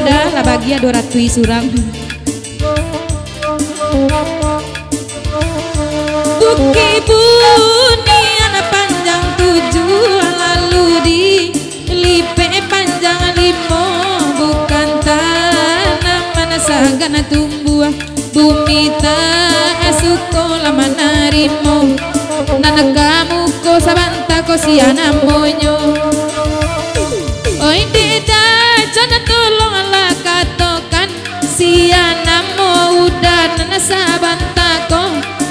dah lah bagia 200 surang. Buki buni anak panjang 7 lalu di lipe panjang 5 bukan tanah mana sagana tumbuh bumi tak sukola mana rimo nana kamu ko sabanta ko siana monyo oi deda jangan tolong Allah katokan siana mo udah nana sabanta ko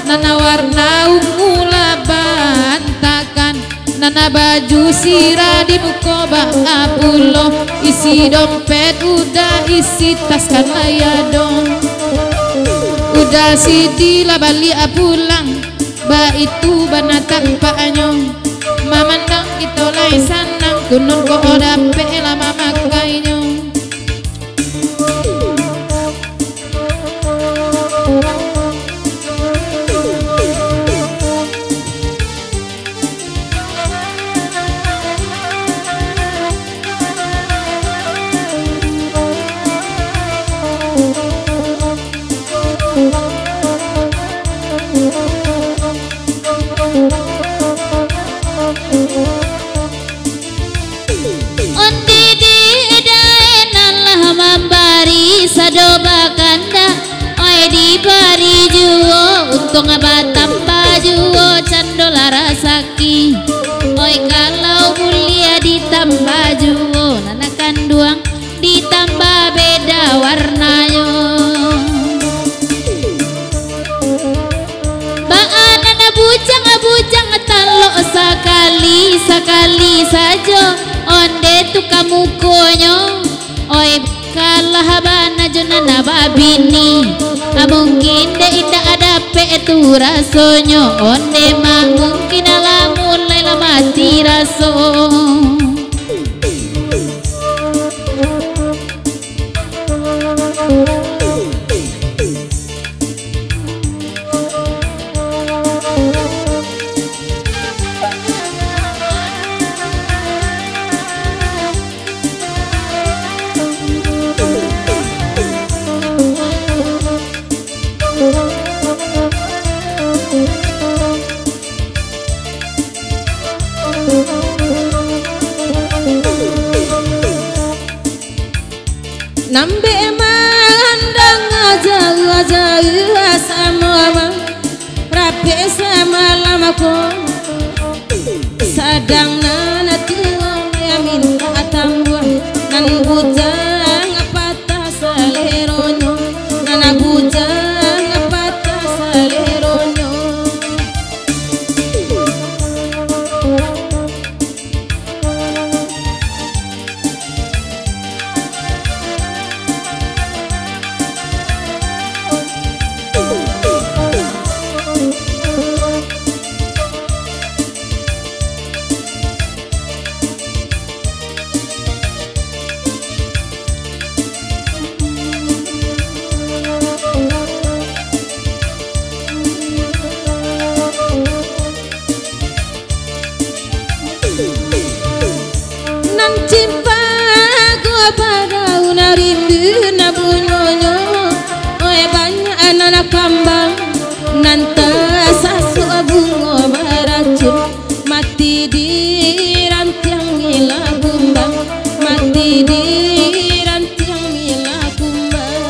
nana warna ungu bantakan nana baju sirah di mukoba apulo isi dompet udah isi tas kan ya dong udah sidi lah balik pulang ba itu banatang paanyong mamandang kita lai sanang kunun ko oda pela mama kainyo sadoba kanda oi di bari juo untung abatam baju candola rasaki oi kalau mulia ditambah juo nanakan duang ditambah beda warnanya baan nana bujang talok sekali saja onde tu kamu konyo oi kalah bana jona babini mungkin de indah ada pe tu rasonyo onde mah mungkin ala mulai la mati raso nambe mandang aja sama rapi sama lama ko sadang nana tuang ya minta tambah nan bujang patah saleronyo nana bujang patah saleronyo kambang nanta sasu bungo baracun mati di rantiang mila kumbang mati di rantiang mila kumbang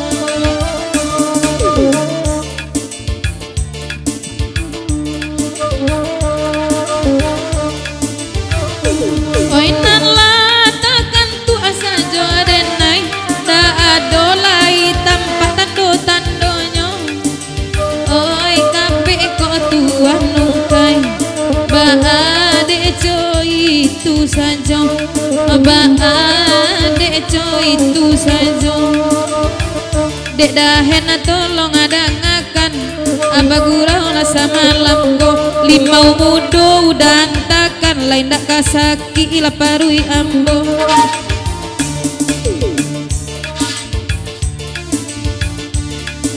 oi nan latakan tu asa jodenai da adolai tampak tando nukai baade coy itu saja baade coy itu saja dek dahen tolong ada ngakan abagurau nasa malam go limau mudo udah antakan lain dak kasaki laparui ambo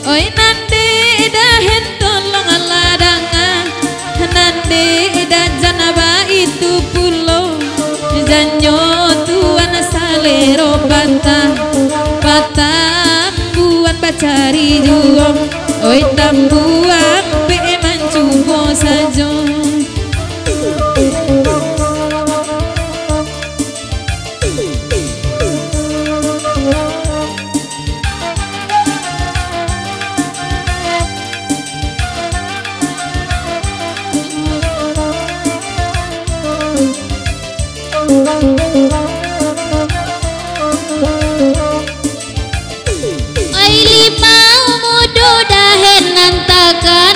oi nande dahen tolong aladanga nande dan janaba itu pulau janyo tuan salero bata bacari juang oi tambuang pe mancubo sajo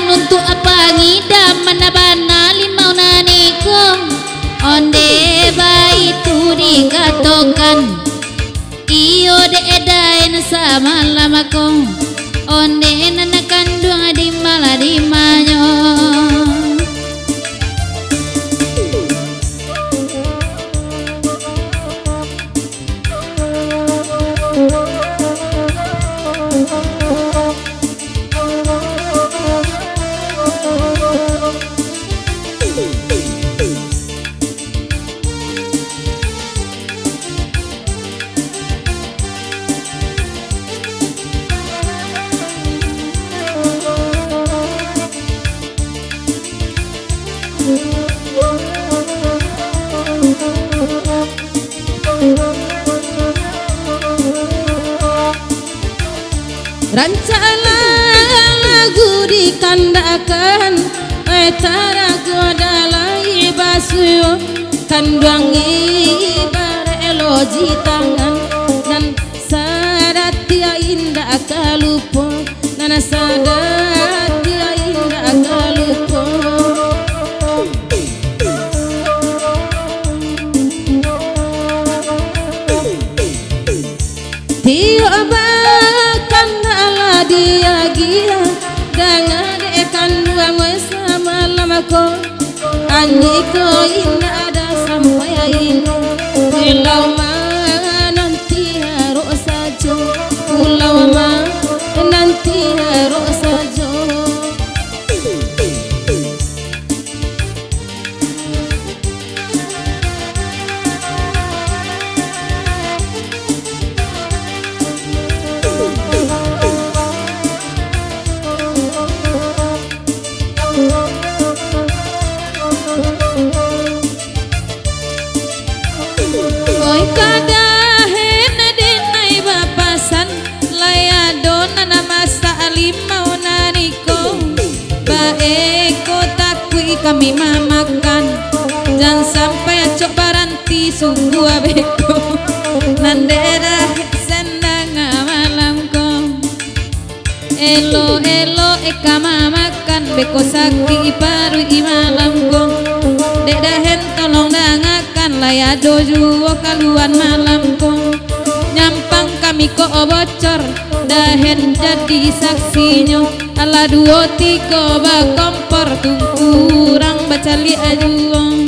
untuk apa ngidam manabana limau naniko onde bayi tu dikatokan iyo de edain sama lamako onde nana kandung di malah di manyo Rancana lagu dikandakan Etara godalai basuyo Kanduangi bareloji tangan Dan sadatia indah kalupo Nana sadatia indah kalupo Tiba dia gila dengan dekan dua sama lamako anjiko indah ada sampai ini pulau mana nanti harus saja pulau mana nanti harus saja kami mamakan jangan sampai acok baranti sungguh abeko nandera sendang malamko elo elo eka mamakan beko sakti paru imalamko dedahen tolong dangakan layado juo kaluan malamko nyampang kami ko bocor dahen jadi saksinya ala 2 3 ba kompor kurang bacali ajuang